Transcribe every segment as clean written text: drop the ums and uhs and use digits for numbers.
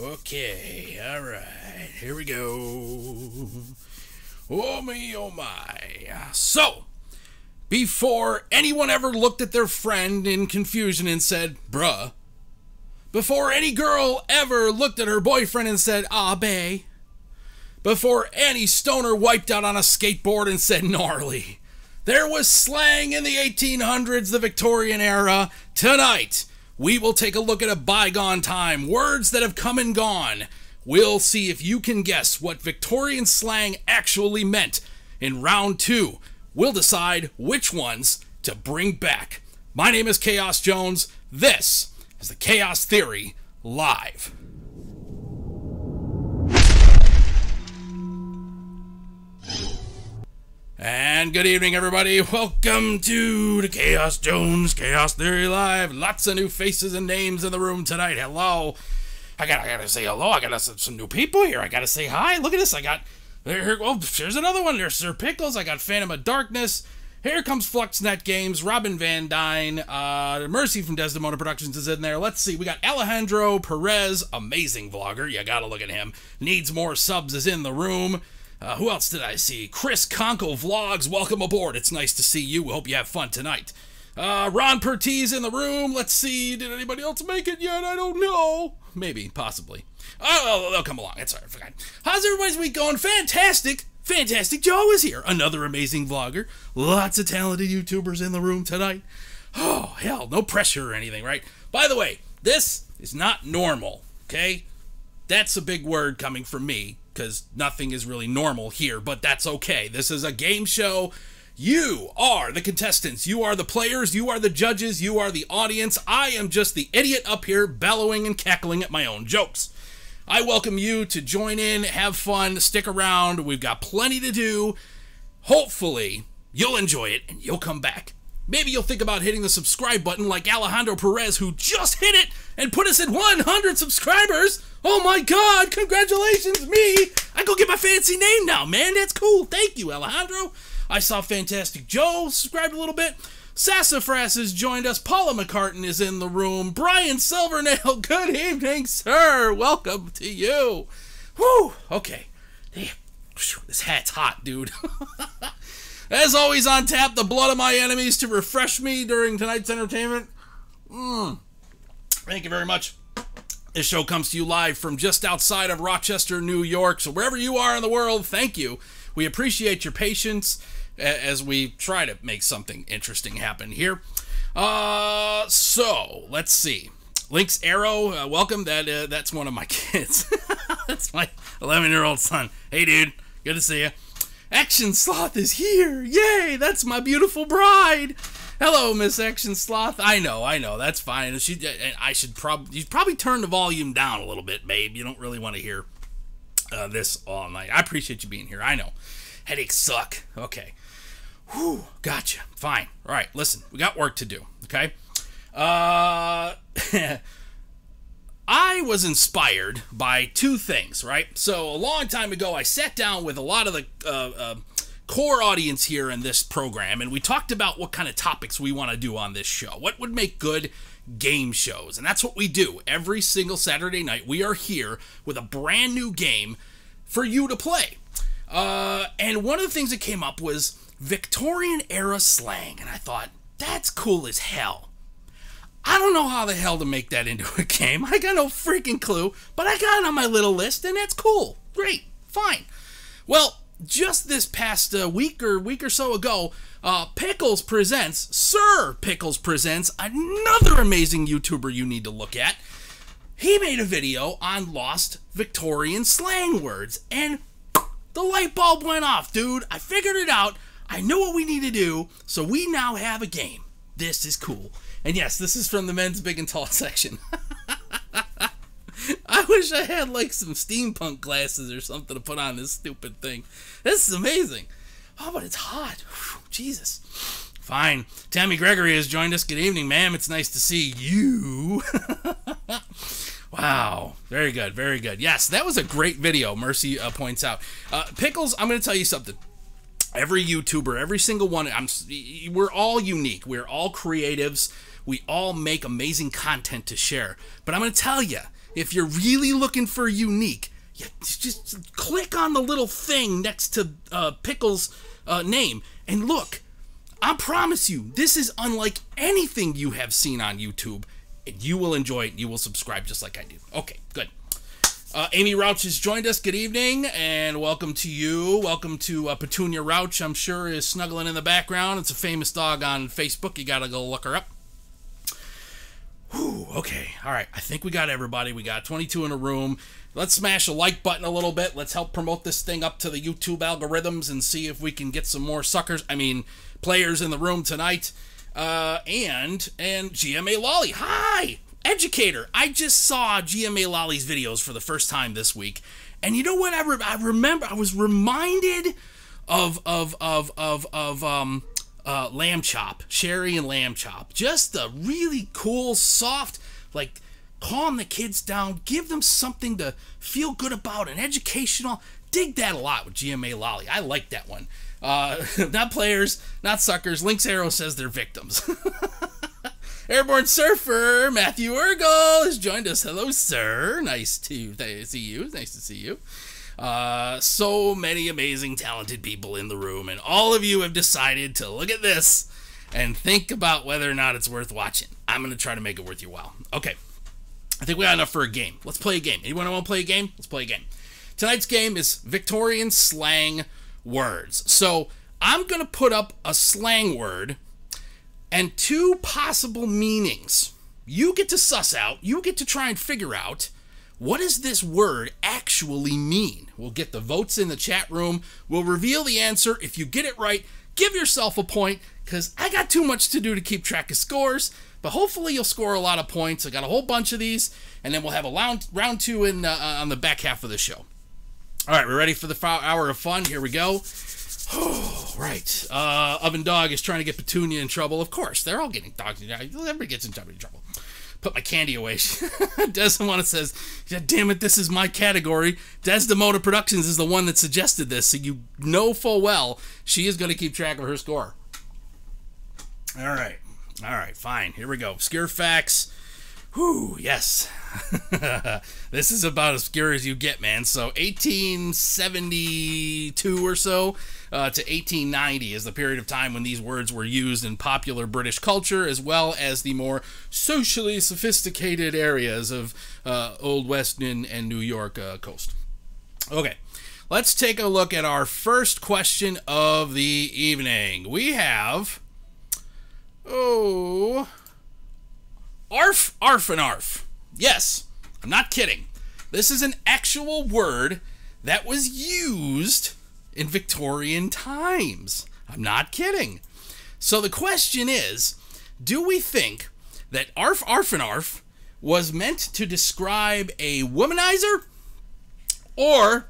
Okay, alright, here we go. Oh me, oh my. So, before anyone ever looked at their friend in confusion and said, bruh, before any girl ever looked at her boyfriend and said, ah, bae, before any stoner wiped out on a skateboard and said, gnarly, there was slang in the 1800s, the Victorian era. Tonight, we will take a look at a bygone time, words that have come and gone. We'll see if you can guess what Victorian slang actually meant. In round 2, we'll decide which ones to bring back. My name is Chaos Jones. This is the Chaos Theory Live. And good evening, everybody. Welcome to the Chaos Jones Chaos Theory Live. Lots of new faces and names in the room tonight. Hello. I gotta say hello. I got some new people here. I gotta say hi. Look at this. I got here. Oh, here's another one. There's Sir Pickles. I got Phantom of Darkness. Here comes FluxNet Games. Robin Van Dyne. Mercy from Desdemona Productions is in there. Let's see. We got Alejandro Perez, amazing vlogger. You gotta look at him. Needs more subs is in the room. Who else did I see? Chris Conkle Vlogs, welcome aboard. It's nice to see you. We hope you have fun tonight. Ron Pertez in the room. Let's see. Did anybody else make it yet? I don't know. Maybe, possibly. Oh, they'll come along. It's all right. I forgot. How's everybody's week going? Fantastic. Fantastic Joe is here. Another amazing vlogger. Lots of talented YouTubers in the room tonight. Oh, hell, no pressure or anything, right? By the way, this is not normal, okay? That's a big word coming from me, because nothing is really normal here, but that's okay. This is a game show. You are the contestants. You are the players. You are the judges. You are the audience. I am just the idiot up here bellowing and cackling at my own jokes. I welcome you to join in, have fun, stick around. We've got plenty to do. Hopefully, you'll enjoy it and you'll come back. Maybe you'll think about hitting the subscribe button like Alejandro Perez, who just hit it and put us at 100 subscribers. Oh my God, congratulations, me. I go get my fancy name now, man. That's cool. Thank you, Alejandro. I saw Fantastic Joe subscribed a little bit. Sassafras has joined us. Paula McCartan is in the room. Brian Silvernail, good evening, sir. Welcome to you. Whew, okay. Damn, this hat's hot, dude. As always on tap, the blood of my enemies to refresh me during tonight's entertainment. Thank you very much. This show comes to you live from just outside of Rochester, New York. So wherever you are in the world, thank you. We appreciate your patience as we try to make something interesting happen here. So let's see. Link's Arrow, welcome. That's one of my kids. That's my 11-year-old son. Hey, dude. Good to see you. Action Sloth is here. Yay, that's my beautiful bride. Hello, Miss Action Sloth. I know, that's fine. You probably turn the volume down a little bit, babe. You don't really want to hear this all night. I appreciate you being here. I know. Headaches suck. Okay. Whew, gotcha. Fine. All right, listen, we got work to do, okay? I was inspired by two things, right? So a long time ago, I sat down with a lot of the core audience here in this program, and we talked about what kind of topics we want to do on this show. What would make good game shows? And that's what we do. Every single Saturday night, we are here with a brand new game for you to play. And one of the things that came up was Victorian era slang, and I thought, that's cool as hell. I don't know how the hell to make that into a game. I got no freaking clue, but I got it on my little list, and that's cool. Great. Fine. Well, just this past week or so ago, Pickles presents, Sir Pickles presents, another amazing YouTuber you need to look at. He made a video on lost Victorian slang words, and the light bulb went off, dude. I figured it out. I know what we need to do, so we now have a game. This is cool. And yes, this is from the men's big and tall section. I wish I had like some steampunk glasses or something to put on this stupid thing. This is amazing. Oh, but it's hot. Whew, Jesus. Fine. Tammy Gregory has joined us. Good evening, ma'am. It's nice to see you. Wow. Very good. Very good. Yes, that was a great video, Mercy points out. Pickles, I'm going to tell you something. Every YouTuber, every single one, we're all unique. We're all creatives. We all make amazing content to share. But I'm going to tell you, if you're really looking for unique, you just click on the little thing next to Pickle's name and look. I promise you, this is unlike anything you have seen on YouTube, and you will enjoy it, and you will subscribe just like I do. Okay, good. Amy Rauch has joined us. Good evening, and welcome to you. Welcome to Petunia Rauch, I'm sure, is snuggling in the background. It's a famous dog on Facebook. You gotta go look her up. Whew, okay, all right. I think we got everybody. We got 22 in a room. Let's smash a like button a little bit. Let's help promote this thing up to the YouTube algorithms and see if we can get some more players in the room tonight. And GMA Lolly. Hi! Educator, I just saw GMA Lolly's videos for the first time this week, and you know what? I remember I was reminded of lamb chop, Sherry and lamb chop. Just a really cool, soft, like calm the kids down, give them something to feel good about, and educational. Dig that a lot with GMA Lolly. I like that one. Not players, not suckers. Link's Arrow says they're victims. Airborne Surfer, Matthew Ergel, has joined us. Hello, sir. Nice to see you. Nice to see you. So many amazing, talented people in the room, and all of you have decided to look at this and think about whether or not it's worth watching. I'm going to try to make it worth your while. Okay. I think we got enough for a game. Let's play a game. Anyone want to play a game? Let's play a game. Tonight's game is Victorian slang words. So I'm going to put up a slang word and two possible meanings. You get to suss out, you get to try and figure out, what does this word actually mean? We'll get the votes in the chat room. We'll reveal the answer. If you get it right, give yourself a point, because I got too much to do to keep track of scores, but hopefully you'll score a lot of points. I got a whole bunch of these, and then we'll have a round two on the back half of the show. All right, we're ready for the hour of fun. Here we go. Oh, right. Oven Dog is trying to get Petunia in trouble. Of course, they're all getting dogs. Everybody gets in trouble. Put my candy away. Desdemona says, damn it, this is my category. Desdemona Productions is the one that suggested this, so you know full well she is going to keep track of her score. All right. All right, fine. Here we go. Obscure facts. Whew, yes. This is about as obscure as you get, man. So 1872 or so to 1890 is the period of time when these words were used in popular British culture, as well as the more socially sophisticated areas of Old West and New York coast. Okay, let's take a look at our first question of the evening. We have... arf, arf, and arf. Yes, I'm not kidding. This is an actual word that was used in Victorian times. I'm not kidding. So the question is, do we think that arf, arf, and arf was meant to describe a womanizer, or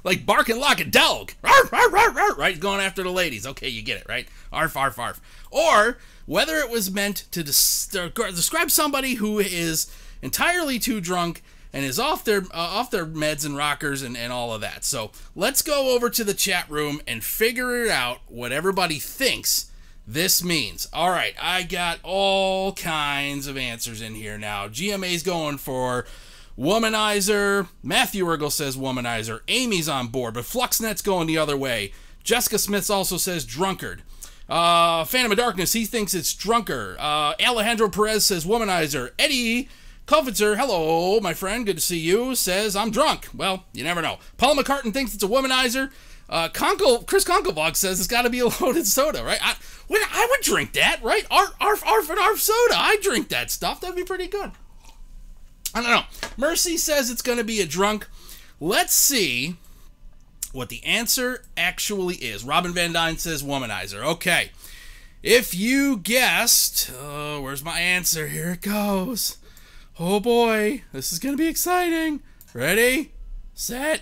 like bark and lock a dog, arf, arf, arf, arf, right? Going after the ladies. Okay, you get it, right? Arf, arf, arf. Or whether it was meant to describe somebody who is entirely too drunk and is off their meds and rockers and all of that. So let's go over to the chat room and figure it out what everybody thinks this means. All right, I got all kinds of answers in here now. GMA's going for womanizer. Matthew Ergel says womanizer. Amy's on board, but Fluxnet's going the other way. Jessica Smith also says drunkard. Phantom of Darkness, he thinks it's drunker. Alejandro Perez says womanizer. Eddie Culfitzer, hello, my friend, good to see you, says I'm drunk. Well, you never know. Paul McCartan thinks it's a womanizer. Chris Conkelbog says it's got to be a loaded soda, right? I would drink that, right? Arf, arf, and arf soda. I drink that stuff. That'd be pretty good. I don't know. Mercy says it's going to be a drunk. Let's see what the answer actually is. Robin Van Dyne says womanizer. Okay. If you guessed... Oh, where's my answer? Here it goes. Oh boy. This is going to be exciting. Ready? Set.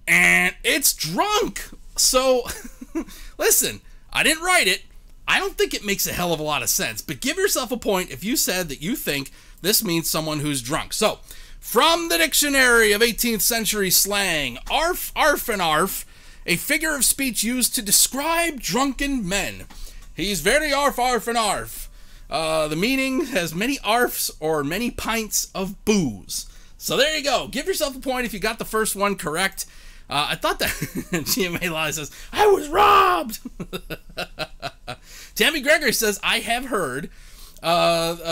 And it's drunk. So, listen. I didn't write it. I don't think it makes a hell of a lot of sense. But give yourself a point if you said that you think this means someone who's drunk. So, from the dictionary of 18th century slang, arf, arf, and arf, a figure of speech used to describe drunken men. He's very arf, arf, and arf. The meaning has many arfs or many pints of booze. So there you go. Give yourself a point if you got the first one correct. I thought that GMA Live says, I was robbed. Tammy Gregory says, I have heard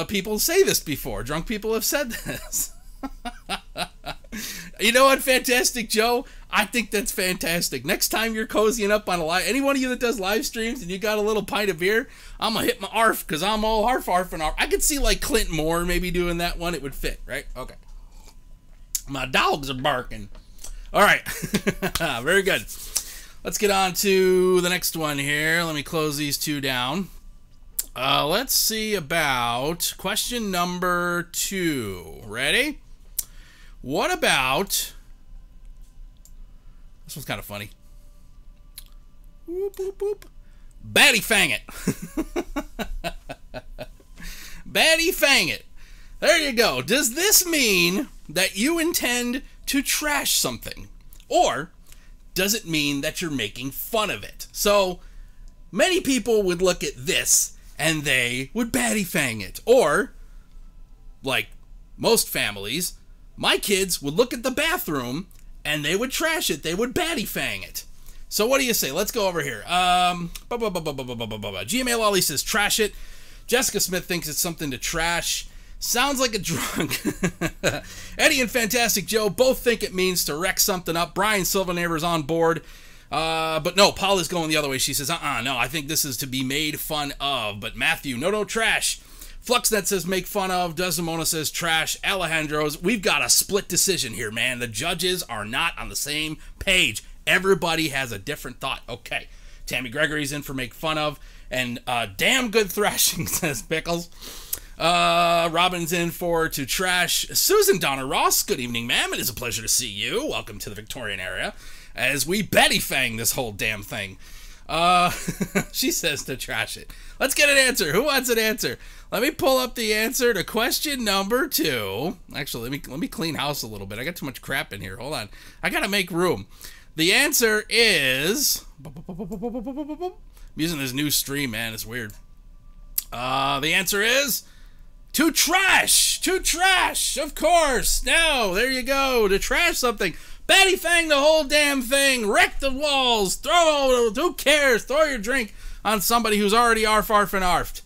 people say this before. Drunk people have said this. You know what, Fantastic Joe? I think that's fantastic. Next time you're cozying up on a live, any one of you that does live streams and you got a little pint of beer, I'm going to hit my arf because I'm all arf, arf, and arf. I could see like Clint Moore maybe doing that one. It would fit, right? Okay. My dogs are barking. All right. Very good. Let's get on to the next one here. Let me close these two down. Let's see about question number 2. Ready? What about... This one's kind of funny. Whoop, whoop, whoop. Batty fang it. Batty fang it. There you go. Does this mean that you intend to trash something? Or does it mean that you're making fun of it? So many people would look at this and they would batty fang it. Or, like most families, my kids would look at the bathroom and they would trash it. They would batty fang it. So what do you say? Let's go over here. GMA Lolly says trash it. Jessica Smith thinks it's something to trash. Sounds like a drunk. Eddie and Fantastic Joe both think it means to wreck something up. Brian Silverneighbor's on board. But no, Paul is going the other way. She says, no, I think this is to be made fun of. But Matthew, no trash. Fluxnet says make fun of. Desdemona says trash. Alejandro's, we've got a split decision here, man. The judges are not on the same page. Everybody has a different thought. Okay. Tammy Gregory's in for make fun of. And damn good thrashing, says Pickles. Robin's in for to trash. Susan Donna Ross, good evening, ma'am. It is a pleasure to see you. Welcome to the Victorian area as we Betty Fang this whole damn thing. She says to trash it. Let's get an answer. Who wants an answer? Let me pull up the answer to question number 2. Actually, let me clean house a little bit. I got too much crap in here. Hold on. I gotta make room. The answer is... I'm using this new stream, man. It's weird. The answer is... To trash! To trash! Of course! No, there you go. To trash something. Batty fang the whole damn thing. Wreck the walls. Who cares? Throw your drink on somebody who's already arf, arf, and arfed.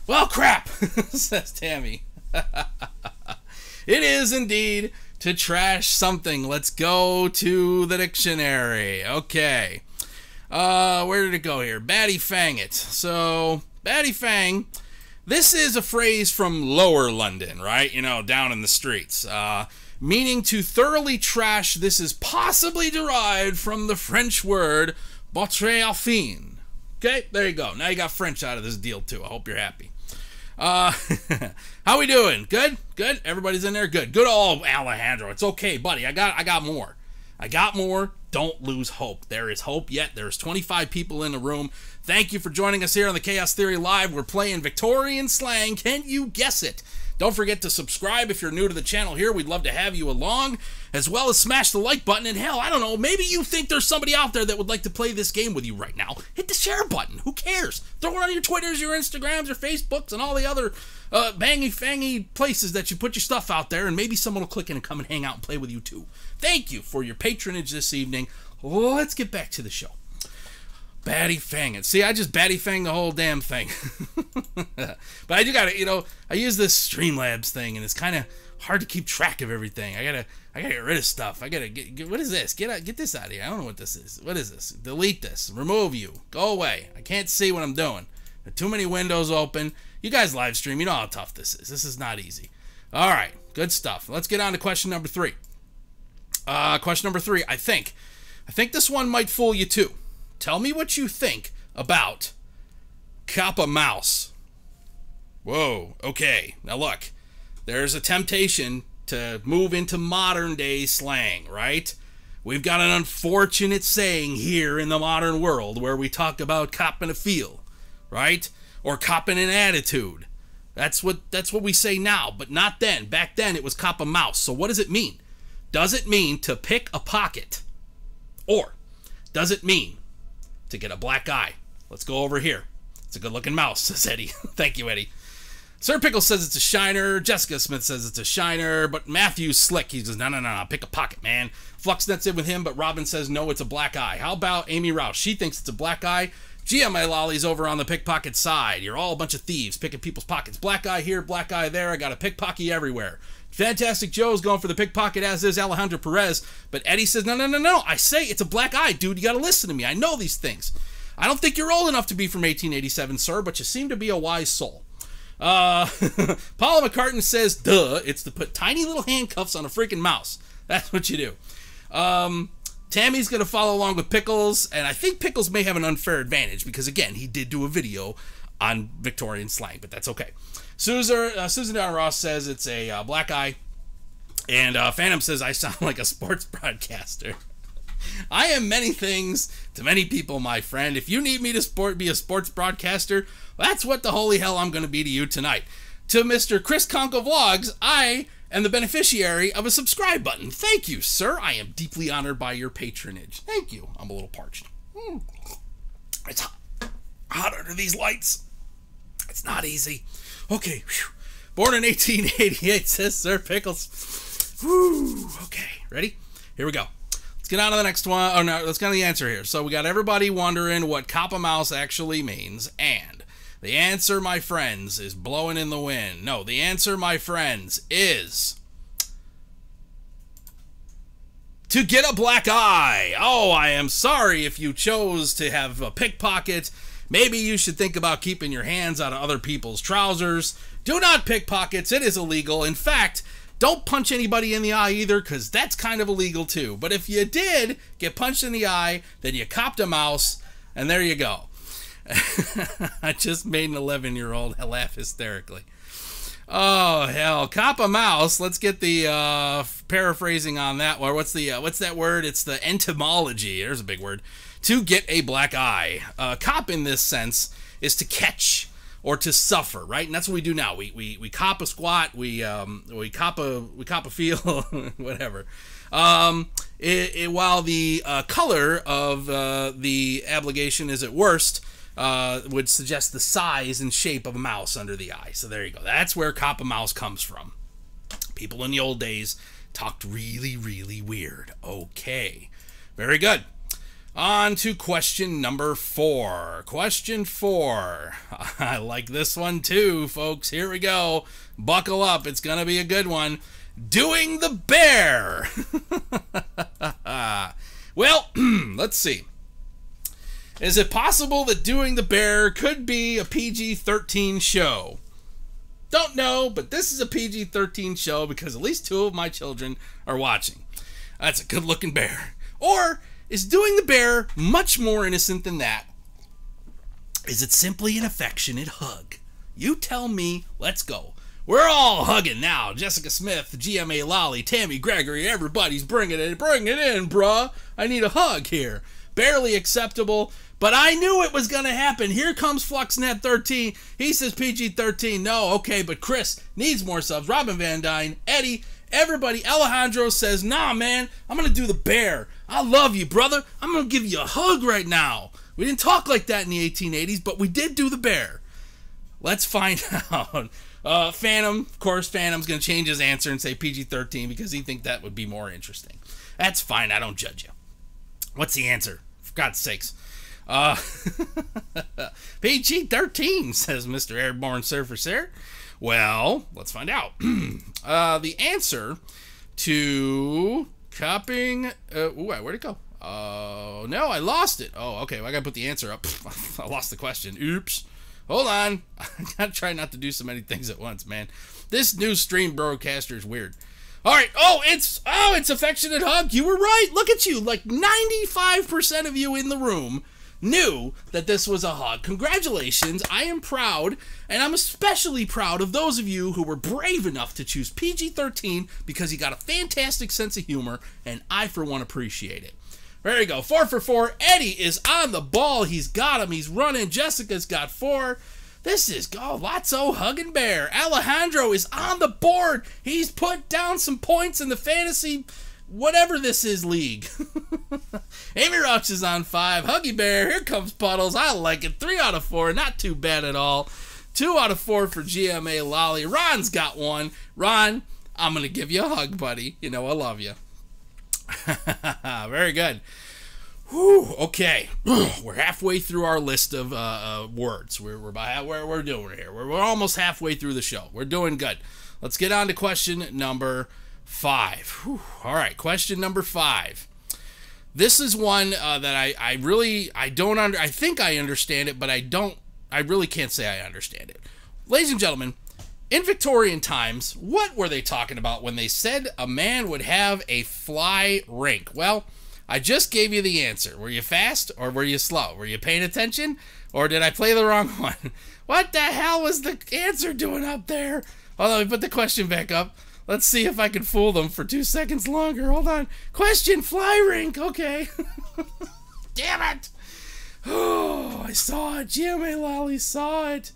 Well, crap, says Tammy. It is indeed to trash something. Let's go to the dictionary. Okay. Where did it go here? Batty fang it. So, batty fang... This is a phrase from lower London, right? You know, down in the streets. Meaning to thoroughly trash. This is possibly derived from the French word botter à fin. Okay, there you go. Now you got French out of this deal, too. I hope you're happy. How we doing? Good? Good? Everybody's in there? Good. Good old Alejandro. It's okay, buddy. I got more. I got more. Don't lose hope. There is hope yet. There's 25 people in the room. Thank you for joining us here on the Chaos Theory Live. We're playing Victorian Slang. Can you guess it? Don't forget to subscribe if you're new to the channel here. We'd love to have you along, as well as smash the like button. And hell, I don't know, maybe you think there's somebody out there that would like to play this game with you right now. Hit the share button. Who cares? Throw it on your Twitters, your Instagrams, your Facebooks, and all the other bangy-fangy places that you put your stuff out there, and maybe someone will click in and come and hang out and play with you too. Thank you for your patronage this evening. Let's get back to the show. Batty fang it. See, I just batty fang the whole damn thing. But I do gotta, you know, I use this Streamlabs thing, and it's kind of hard to keep track of everything. I gotta get rid of stuff. I gotta get what is this? Get this out of here. I don't know what this is. What is this? Delete this. Remove you. Go away. I can't see what I'm doing. There are too many windows open. You guys live stream. You know how tough this is. This is not easy. All right, good stuff. Let's get on to question number 3. Question number 3. I think this one might fool you too. Tell me what you think about Kappa Mouse. Whoa, okay. Now look, there's a temptation to move into modern day slang, right? We've got an unfortunate saying here in the modern world where we talk about copping a feel, right? Or copping an attitude. That's what we say now, but not then. Back then it was Kappa Mouse. So what does it mean? Does it mean to pick a pocket? Or does it mean to get a black eye? Let's go over here. It's a good looking mouse, says Eddie. Thank you, Eddie. Sir Pickle says it's a shiner. Jessica Smith says it's a shiner. But Matthew's slick. He says, no. Pick a pocket, man. Fluxnet's in with him, but Robin says, no, it's a black eye. How about Amy Rouse? She thinks it's a black eye. GMA Lolly's over on the pickpocket side. You're all a bunch of thieves picking people's pockets. Black eye here, black eye there. I got a pickpocket everywhere. Fantastic Joe's going for the pickpocket, as is Alejandro Perez. But Eddie says, no. I say it's a black eye, dude. You got to listen to me. I know these things. I don't think you're old enough to be from 1887, sir, but you seem to be a wise soul. Paula McCartan says, duh, it's to put tiny little handcuffs on a freaking mouse. That's what you do. Tammy's going to follow along with Pickles, and I think Pickles may have an unfair advantage because, again, he did do a video on Victorian slang, but that's okay. Susan Don Ross says it's a black eye, and Phantom says I sound like a sports broadcaster. I am many things to many people, my friend. If you need me to be a sports broadcaster, that's what the holy hell I'm going to be to you tonight. To Mr. Chris Conco Vlogs, I am the beneficiary of a subscribe button. Thank you, sir. I am deeply honored by your patronage. Thank you. I'm a little parched. It's hot under these lights. It's not easy. Okay. Whew. Born in 1888, says Sir Pickles. Woo. Okay. Ready? Here we go. Let's get on to the next one. Oh, no, let's get on the answer here. So we got everybody wondering what Coppa Mouse actually means. And the answer, my friends, is blowing in the wind. No, the answer, my friends, is to get a black eye. Oh, I am sorry if you chose to have a pickpocket. Maybe you should think about keeping your hands out of other people's trousers. Do not pickpockets. It is illegal. In fact, don't punch anybody in the eye either, because that's kind of illegal too. But if you did get punched in the eye, then you copped a mouse, and there you go. I just made an 11-year-old laugh hysterically. Oh, hell. Cop a mouse. Let's get the paraphrasing on that one. What's that word? It's the etymology. There's a big word. To get a black eye. Cop in this sense is to catch or to suffer, right? And that's what we do now. We cop a squat, we cop a feel, whatever. While the color of the obligation is at worst, would suggest the size and shape of a mouse under the eye. So there you go. That's where cop a mouse comes from. People in the old days talked really, really weird. Okay. Very good. On to question number 4. Question 4. I like this one too, folks. Here we go. Buckle up. It's going to be a good one. Doing the bear. Well, let's see. Is it possible that Doing the Bear could be a PG-13 show? Don't know, but this is a PG-13 show because at least 2 of my children are watching. That's a good-looking bear. Or is Doing the Bear much more innocent than that? Is it simply an affectionate hug? You tell me. Let's go. We're all hugging now. Jessica Smith, GMA Lolly, Tammy Gregory, everybody's bringing it in. Bring it in, bruh. I need a hug here. Barely acceptable, but I knew it was going to happen. Here comes Fluxnet 13. He says PG-13. No, okay, but Chris needs more subs. Robin Van Dyne, Eddie, everybody. Alejandro says, nah, man, I'm going to do the bear. I love you, brother. I'm going to give you a hug right now. We didn't talk like that in the 1880s, but we did do the bear. Let's find out. Phantom, of course, Phantom's going to change his answer and say PG-13 because he thinks that would be more interesting. That's fine. I don't judge you. What's the answer? For God's sakes. PG-13, says Mr. Airborne Surfer Sir. Well, let's find out. The answer to copying... where'd it go? Oh, no, I lost it. Oh, okay, well, I gotta put the answer up. I lost the question. Oops. Hold on. I gotta try not to do so many things at once, man. This new stream broadcaster is weird. All right. It's affectionate hug. You were right. Look at you. Like 95% of you in the room knew that this was a hug. Congratulations. I am proud, and I'm especially proud of those of you who were brave enough to choose PG-13 because you got a fantastic sense of humor, and I, for one, appreciate it. There you go. 4 for 4. Eddie is on the ball. He's got him. He's running. Jessica's got 4. This is, Lotso hugging bear. Alejandro is on the board. He's put down some points in the fantasy, whatever this is, league. Amy Rauch is on 5. Huggy bear, here comes Puddles. I like it. 3 out of 4. Not too bad at all. 2 out of 4 for GMA Lolly. Ron's got 1. Ron, I'm going to give you a hug, buddy. You know I love you. Very good. Whew, okay. We're halfway through our list of words. We're doing here. We're almost halfway through the show. We're doing good. Let's get on to question number 5. Whew. All right, question number 5. This is one that I think I understand it, but I really can't say I understand it. Ladies and gentlemen, in Victorian times, what were they talking about when they said a man would have a fly rink? Well, I just gave you the answer. Were you fast or were you slow? Were you paying attention or did I play the wrong one? What the hell was the answer doing up there? Hold on, let me put the question back up. Let's see if I can fool them for 2 seconds longer. Hold on. Question, fly rink. Okay. Damn it. Oh, I saw it. GMA Lolly saw it.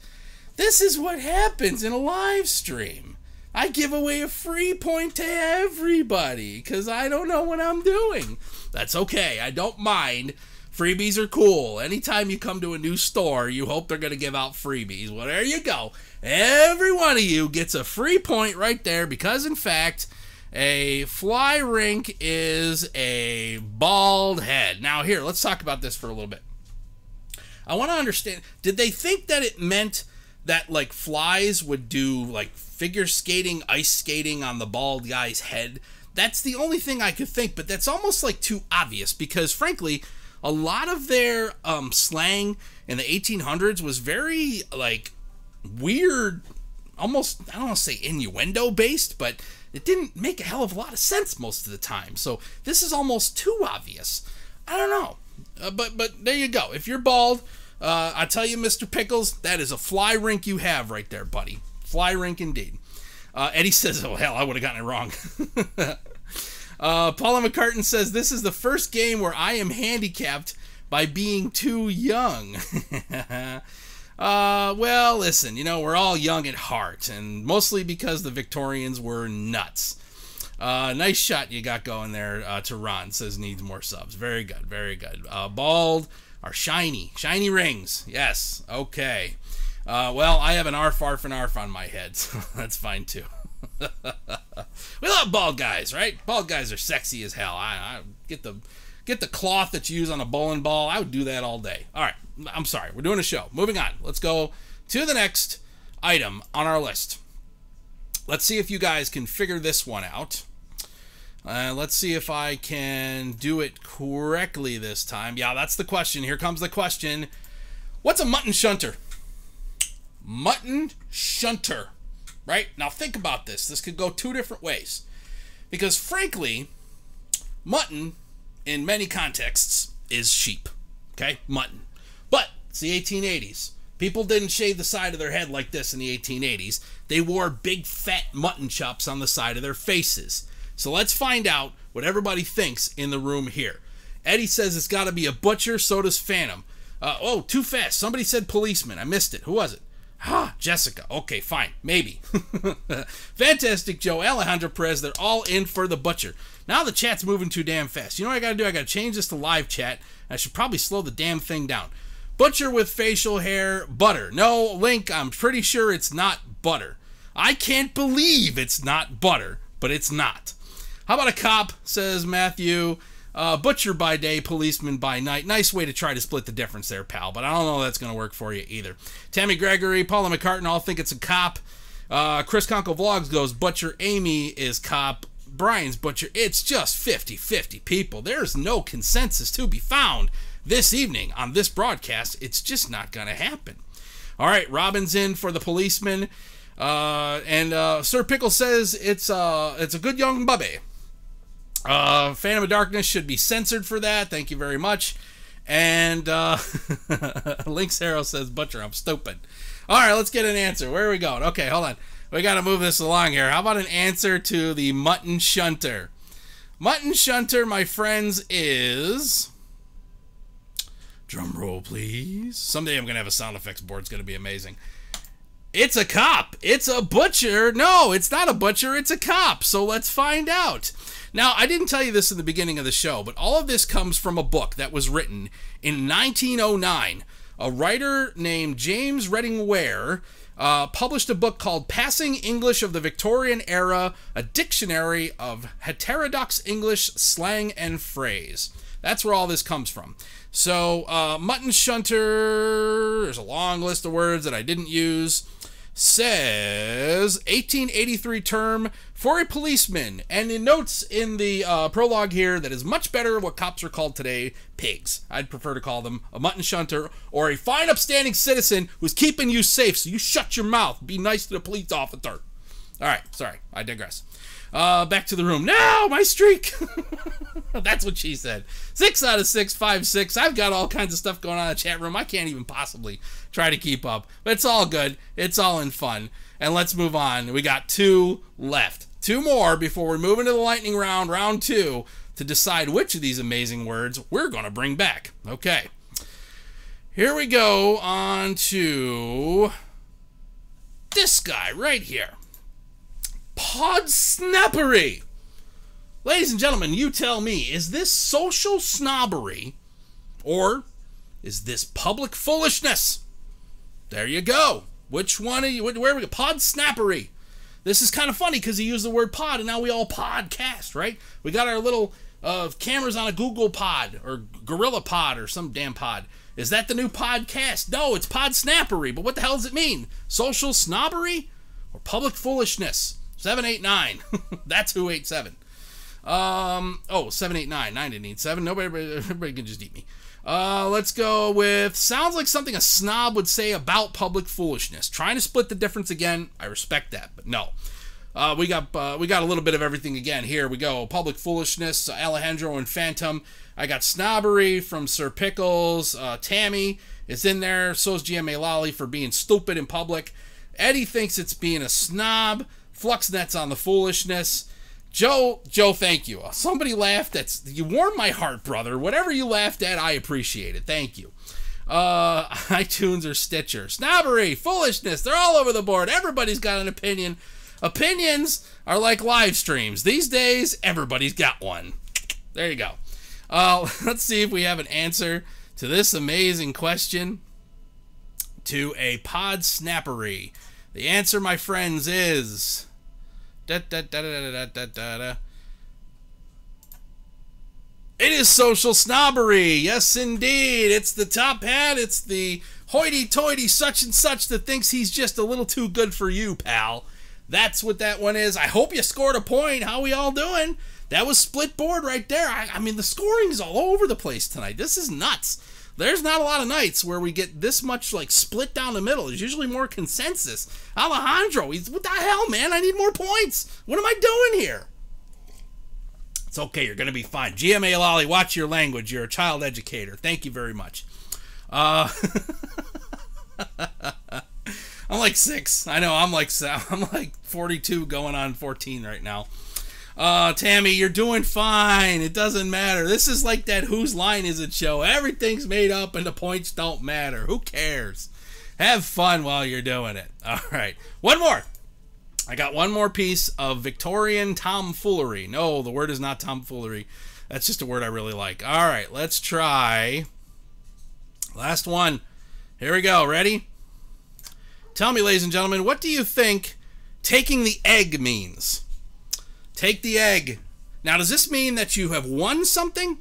This is what happens in a live stream. I give away a free point to everybody because I don't know what I'm doing. That's okay. I don't mind. Freebies are cool. Anytime you come to a new store, you hope they're going to give out freebies. Well, there you go. Every one of you gets a free point right there because, in fact, a fly rink is a bald head. Now, here, let's talk about this for a little bit. I want to understand, did they think that it meant that, like, flies would do, like, figure skating, ice skating on the bald guy's head? That's the only thing I could think, but that's almost, like, too obvious because, frankly, a lot of their slang in the 1800s was very, like, weird, almost, I don't want to say innuendo based, but it didn't make a hell of a lot of sense most of the time. So this is almost too obvious. I don't know. But there you go. If you're bald, I tell you, Mr. Pickles, that is a fly rink you have right there, buddy. Fly rink indeed. Eddie says, oh, hell, I would have gotten it wrong. Paula McCartan says, this is the first game where I am handicapped by being too young. Well, listen, you know, we're all young at heart, and mostly because the Victorians were nuts. Nice shot you got going there to Ron, says needs more subs. Very good, very good. Bald are shiny rings. Yes, okay. Well, I have an arf on my head, so that's fine too. We love bald guys, right? Bald guys are sexy as hell. I get the cloth that you use on a bowling ball. I would do that all day. All right, I'm sorry. We're doing a show. Moving on. Let's go to the next item on our list. Let's see if you guys can figure this one out. Let's see if I can do it correctly this time. Yeah, that's the question. Here comes the question. What's a mutton shunter? Mutton shunter. Right? Now think about this. This could go 2 different ways. Because frankly, mutton, in many contexts, is sheep. Okay? Mutton. But it's the 1880s. People didn't shave the side of their head like this in the 1880s. They wore big fat mutton chops on the side of their faces. So let's find out what everybody thinks in the room here. Eddie says it's got to be a butcher, so does Phantom. Oh, too fast. Somebody said policeman. I missed it. Who was it? Jessica. Okay, fine. Maybe. Fantastic Joe, Alejandro Perez, they're all in for the butcher. Now the chat's moving too damn fast. You know what I gotta do? I gotta change this to live chat. I should probably slow the damn thing down. Butcher with facial hair, butter. No, Link, I'm pretty sure it's not butter. I can't believe it's not butter, but it's not. How about a cop, says Matthew. Butcher by day, policeman by night. Nice way to try to split the difference there, pal, but I don't know that's going to work for you either. Tammy Gregory, Paula McCartan all think it's a cop. Chris Conkle Vlogs goes, Butcher Amy is cop. Brian's Butcher. It's just 50-50, people. There's no consensus to be found this evening on this broadcast. It's just not going to happen. All right, Robin's in for the policeman. And Sir Pickle says it's a good young bubby. Phantom of Darkness should be censored for that. Thank you very much. And Link's Arrow says, Butcher, I'm stupid. All right, let's get an answer. Where are we going? Okay, hold on. We got to move this along here. How about an answer to the mutton shunter? Mutton shunter, my friends, is... Drum roll, please. Someday I'm going to have a sound effects board. It's going to be amazing. It's a cop. It's a butcher. No, it's not a butcher. It's a cop. So let's find out. Now, I didn't tell you this in the beginning of the show, but all of this comes from a book that was written in 1909. A writer named James Redding Ware published a book called Passing English of the Victorian Era, a dictionary of heterodox English slang and phrase. That's where all this comes from. So, mutton shunter, there's a long list of words that I didn't use, says 1883 term for a policeman, and it notes in the prologue here that is much better what cops are called today, pigs. I'd prefer to call them a mutton shunter or a fine upstanding citizen who's keeping you safe, so you shut your mouth. Be nice to the police officer. All right, sorry, I digress. Back to the room. No, my streak. That's what she said. 6 out of 6, 5, 6. I've got all kinds of stuff going on in the chat room. I can't even possibly try to keep up. But it's all good. It's all in fun. And let's move on. We got 2 left. 2 more before we move into the lightning round, round 2, to decide which of these amazing words we're going to bring back. Okay. Here we go on to this guy right here. Podsnappery. Ladies and gentlemen, you tell me, is this social snobbery or is this public foolishness? There you go. Which one are you? Where are we go? Podsnappery. This is kind of funny because he used the word pod and now we all podcast, right? We got our little cameras on a Google Pod or Gorilla Pod or some damn pod. Is that the new podcast? No, it's Podsnappery. But what the hell does it mean? Social snobbery or public foolishness? 789. That's who ate 7. 789. 9 didn't eat 7. Everybody can just eat me. Let's go with sounds like something a snob would say about public foolishness. Trying to split the difference again. I respect that, but no. We got a little bit of everything again. Here we go. Public foolishness, Alejandro and Phantom. I got snobbery from Sir Pickles. Tammy is in there. So's GMA Lolly for being stupid in public. Eddie thinks it's being a snob. Fluxnet's on the foolishness. Joe, thank you. Somebody laughed. You warmed my heart, brother. Whatever you laughed at, I appreciate it. Thank you. iTunes or Stitcher. Snobbery, foolishness, they're all over the board. Everybody's got an opinion. Opinions are like live streams. These days, everybody's got one. There you go. Let's see if we have an answer to this amazing question. To a Podsnappery. The answer, my friends, is... It is social snobbery. Yes, indeed. It's the top hat. It's the hoity-toity such and such that thinks he's just a little too good for you, pal. That's what that one is. I hope you scored a point. How we all doing? That was split board right there. I mean, the scoring is all over the place tonight. This is nuts. There's not a lot of nights where we get this much, like, split down the middle. There's usually more consensus. Alejandro, what the hell, man? I need more points. What am I doing here? It's okay. You're going to be fine. GMA Lolly, watch your language. You're a child educator. Thank you very much. I'm like 6. I know, I'm like 42 going on 14 right now. Tammy, you're doing fine. It doesn't matter. This is like that Whose Line Is It show. Everything's made up and the points don't matter. Who cares? Have fun while you're doing it. All right. One more. I got one more piece of Victorian tomfoolery. No, the word is not tomfoolery. That's just a word I really like. All right. Let's try. Last one. Here we go. Ready? Tell me, ladies and gentlemen, what do you think taking the egg means? Take the egg. Now, does this mean that you have won something?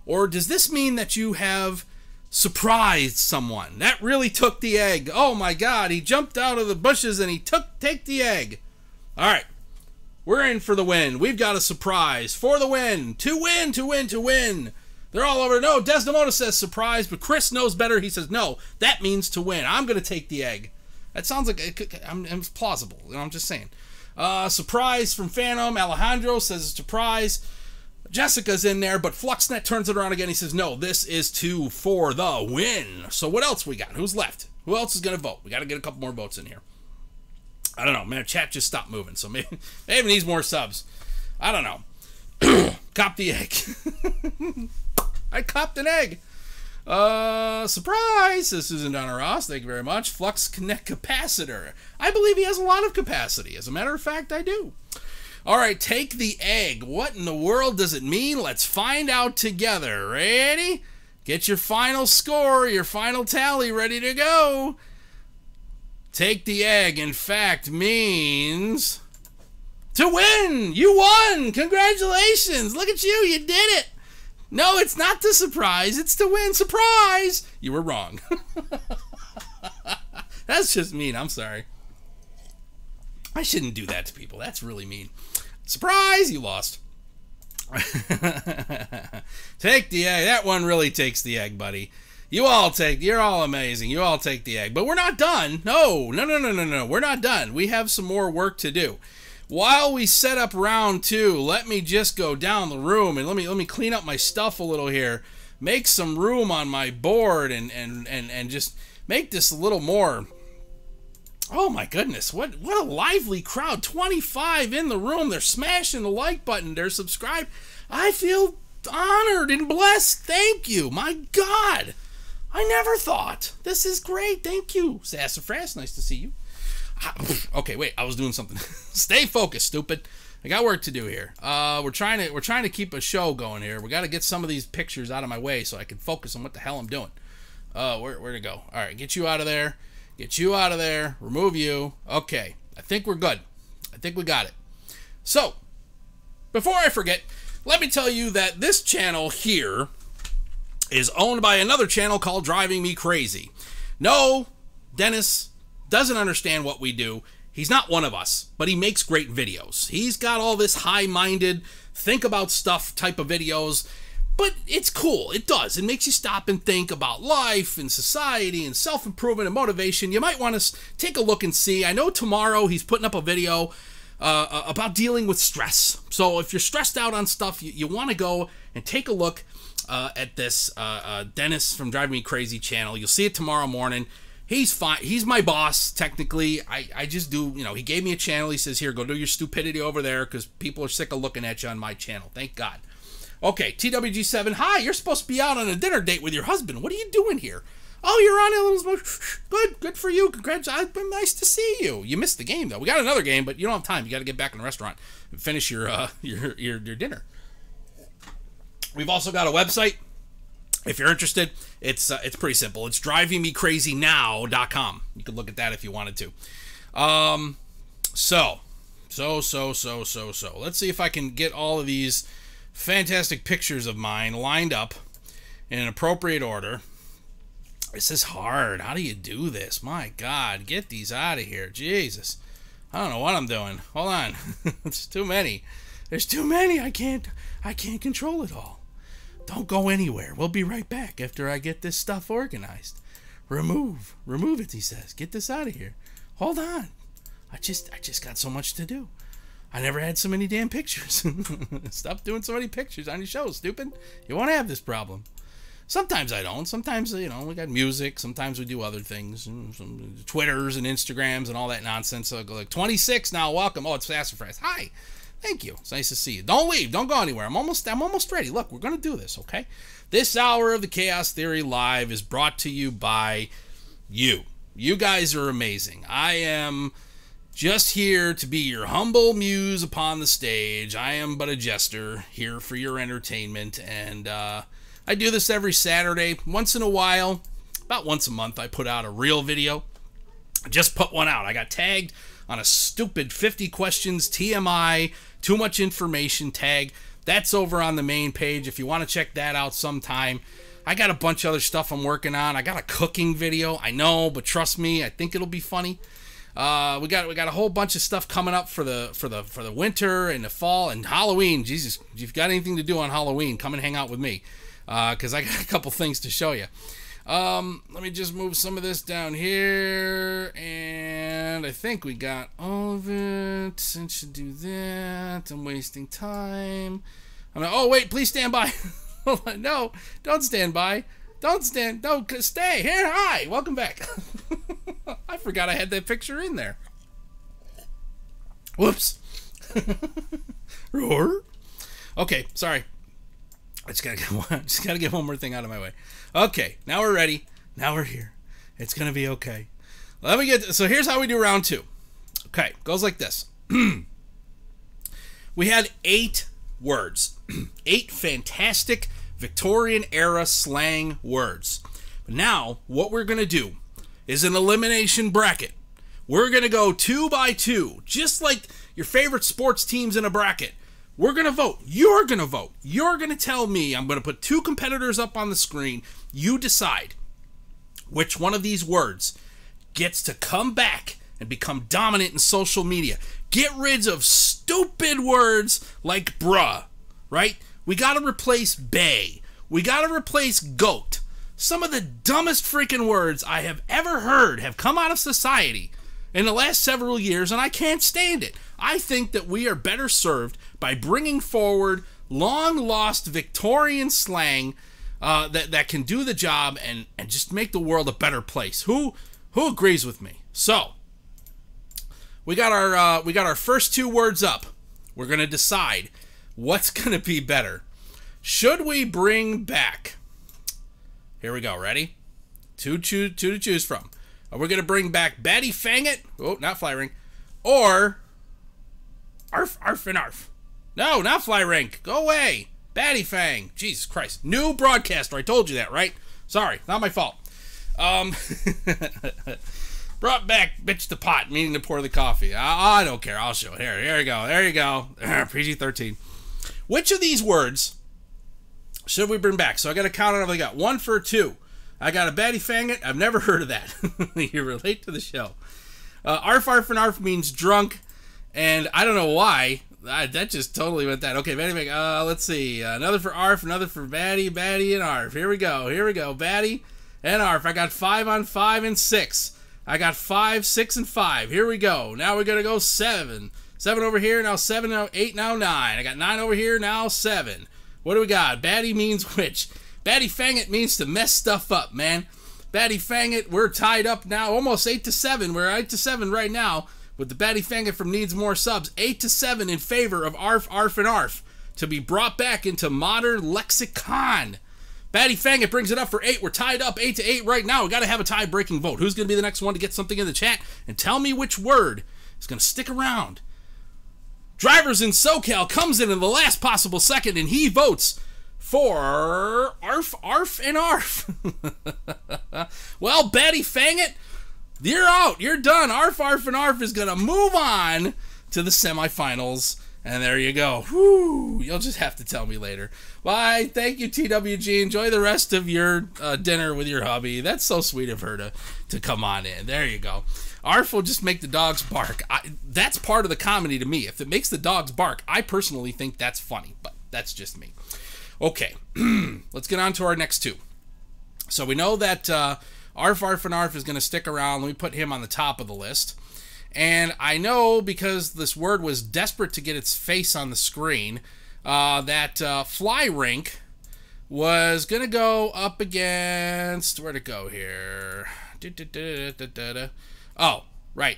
Or does this mean that you have surprised someone? That really took the egg. Oh my God, he jumped out of the bushes and he take the egg. All right, we're in for the win. We've got a surprise for the win. To win, to win, to win. They're all over. No, Desdemona says surprise, but Chris knows better. He says, no, that means to win. I'm going to take the egg. That sounds like it's plausible. You know, I'm just saying. Surprise from Phantom. Alejandro says it's surprise. Jessica's in there, but Fluxnet turns it around again. He says, no, this is for the win. So what else we got? Who's left? Who else is going to vote? We got to get a couple more votes in here. I don't know. Man, chat just stopped moving, so maybe needs more subs. I don't know. Cop the egg. I copped an egg. Surprise, says Susan Donna Ross. Thank you very much. Flux Connect Capacitor. I believe he has a lot of capacity. As a matter of fact, I do. All right, take the egg. What in the world does it mean? Let's find out together. Ready? Get your final score, your final tally ready to go. Take the egg, in fact, means to win. You won. Congratulations. Look at you. You did it. No, it's not to surprise. It's to win. Surprise. You were wrong. That's just mean. I'm sorry. I shouldn't do that to people. That's really mean. Surprise. You lost. Take the egg. That one really takes the egg, buddy. You're all amazing. You all take the egg. But we're not done. No. We're not done. We have some more work to do. While we set up round 2, let me just go down the room and let me clean up my stuff a little here. Make some room on my board and just make this a little more. Oh my goodness, what a lively crowd. 25 in the room. They're smashing the like button. They're subscribed. I feel honored and blessed. Thank you. My God. I never thought. This is great. Thank you. Sassafras, nice to see you. Okay, wait, I was doing something. Stay focused, stupid. I got work to do here. We're trying to keep a show going here. We got to get some of these pictures out of my way so I can focus on what the hell I'm doing. Where to go? All right, get you out of there. Get you out of there. Remove you. Okay, I think we're good. I think we got it. So, before I forget, let me tell you that this channel here is owned by another channel called Driving Me Crazy. No, Dennis doesn't understand what we do. He's not one of us, but he makes great videos. He's got all this high-minded, think about stuff type of videos, but it's cool. It does. It makes you stop and think about life and society and self-improvement and motivation. You might want to take a look and see. I know tomorrow he's putting up a video about dealing with stress. So if you're stressed out on stuff, you want to go and take a look at this Dennis from Driving Me Crazy channel. You'll see it tomorrow morning. He's fine. He's my boss, technically. I just do, he gave me a channel. He says, here, go do your stupidity over there because people are sick of looking at you on my channel. Thank God. Okay, TWG7. Hi, you're supposed to be out on a dinner date with your husband. What are you doing here? Oh, you're on a little... Good for you. Congratulations. Nice to see you. You missed the game, though. We got another game, but you don't have time. You got to get back in the restaurant and finish your dinner. We've also got a website. If you're interested, it's pretty simple. It's drivingmecrazynow.com. You could look at that if you wanted to. So. Let's see if I can get all of these fantastic pictures of mine lined up in an appropriate order. This is hard. How do you do this? My God, get these out of here. Jesus. I don't know what I'm doing. Hold on. There's too many. There's too many. I can't control it all. Don't go anywhere. We'll be right back after I get this stuff organized. Remove it, he says. Get this out of here. Hold on. I just got so much to do. I never had so many damn pictures. Stop doing so many pictures on your show, stupid. You won't have this problem. Sometimes I don't. Sometimes, we got music. Sometimes we do other things. Some Twitters and Instagrams and all that nonsense. So like 26 now. Welcome. Oh, it's Sassafras. Hi. Thank you. It's nice to see you. Don't leave. Don't go anywhere. I'm almost ready. Look, we're going to do this, okay? This hour of the Chaos Theory Live is brought to you by you. You guys are amazing. I am just here to be your humble muse upon the stage. I am but a jester here for your entertainment, and I do this every Saturday. Once in a while, about once a month, I put out a real video. I just put one out. I got tagged on a stupid 50 questions TMI, too much information tag. That's over on the main page if you want to check that out sometime. I got a bunch of other stuff I'm working on. I got a cooking video. I know, but trust me, I think it'll be funny. We got a whole bunch of stuff coming up for the winter and the fall and Halloween. Jesus, if you've got anything to do on Halloween, come and hang out with me, because I got a couple things to show you. Let me just move some of this down here, and I think we got all of it. I should do that. I'm wasting time. Oh wait, please stand by. No, don't stand by. Don't stay here. Hi, welcome back. I forgot I had that picture in there. Whoops. Roar. Okay, sorry. I just gotta get one more thing out of my way. Okay, now we're ready. Now we're here. It's gonna be okay. Let me so here's how we do round 2. Okay, goes like this. We had 8 words. 8 fantastic Victorian era slang words. But now, what we're gonna do is an elimination bracket. We're going to go 2 by 2, just like your favorite sports teams in a bracket. We're going to vote. You're going to vote. You're going to tell me. I'm going to put 2 competitors up on the screen. You decide which one of these words gets to come back and become dominant in social media. Get rid of stupid words like bruh, right? We got to replace bae. We got to replace goat. Some of the dumbest freaking words I have ever heard have come out of society in the last several years, and I can't stand it. I think that we are better served by bringing forward long-lost Victorian slang that can do the job and just make the world a better place. Who agrees with me? So, we got our first 2 words up. We're going to decide what's going to be better. Should we bring back... Here we go. Ready? 2 to choose from. We're going to bring back Batty Fang It. Oh, not Fly Ring. Or Arf, Arf, and Arf. No, not Fly Rink. Go away. Batty Fang. Jesus Christ. New broadcaster. I told you that, right? Sorry. Not my fault. Brought back bitch the pot, meaning to pour the coffee. I don't care. I'll show it. Here you go. There you go. PG-13. Which of these words should we bring back? So I got to count it. I got 1 for 2. I got a Batty Fang It. I've never heard of that. You relate to the show. Arf, Arf, and Arf means drunk. And I don't know why. That just totally went that. Okay, Batty Fang. Let's see. Another for Arf, another for Batty, Batty, and Arf. Here we go. Batty and Arf. I got 5 on 5 and 6. I got 5, 6, and 5. Here we go. Now we're going to go 7. 7 over here. Now 7, now 8, now 9. I got 9 over here. Now 7. What do we got? Batty means which? Batty Fang It means to mess stuff up, man. Batty Fang It, we're tied up now, almost 8-7. We're 8-7 right now with the Batty Fang It from Needs More Subs. 8-7 in favor of Arf, Arf, and Arf to be brought back into modern lexicon. Batty Fang It brings it up for 8. We're tied up 8-8 right now. We got to have a tie-breaking vote. Who's going to be the next one to get something in the chat? And tell me which word is going to stick around. Drivers in SoCal comes in the last possible second, and he votes for Arf, Arf, and Arf. Well, Batty Fang It, you're out. You're done. Arf, Arf, and Arf is going to move on to the semifinals. And there you go. Whew. You'll just have to tell me later. Bye. Thank you, TWG. Enjoy the rest of your dinner with your hubby. That's so sweet of her to come on in. There you go. Arf will just make the dogs bark. That's part of the comedy to me. If it makes the dogs bark, I personally think that's funny. But that's just me. Okay. Let's get on to our next 2. So we know that Arf, Arf, and Arf is going to stick around. Let me put him on the top of the list. And I know because this word was desperate to get its face on the screen that Fly Rink was going to go up against... Where'd it go here? Oh, right.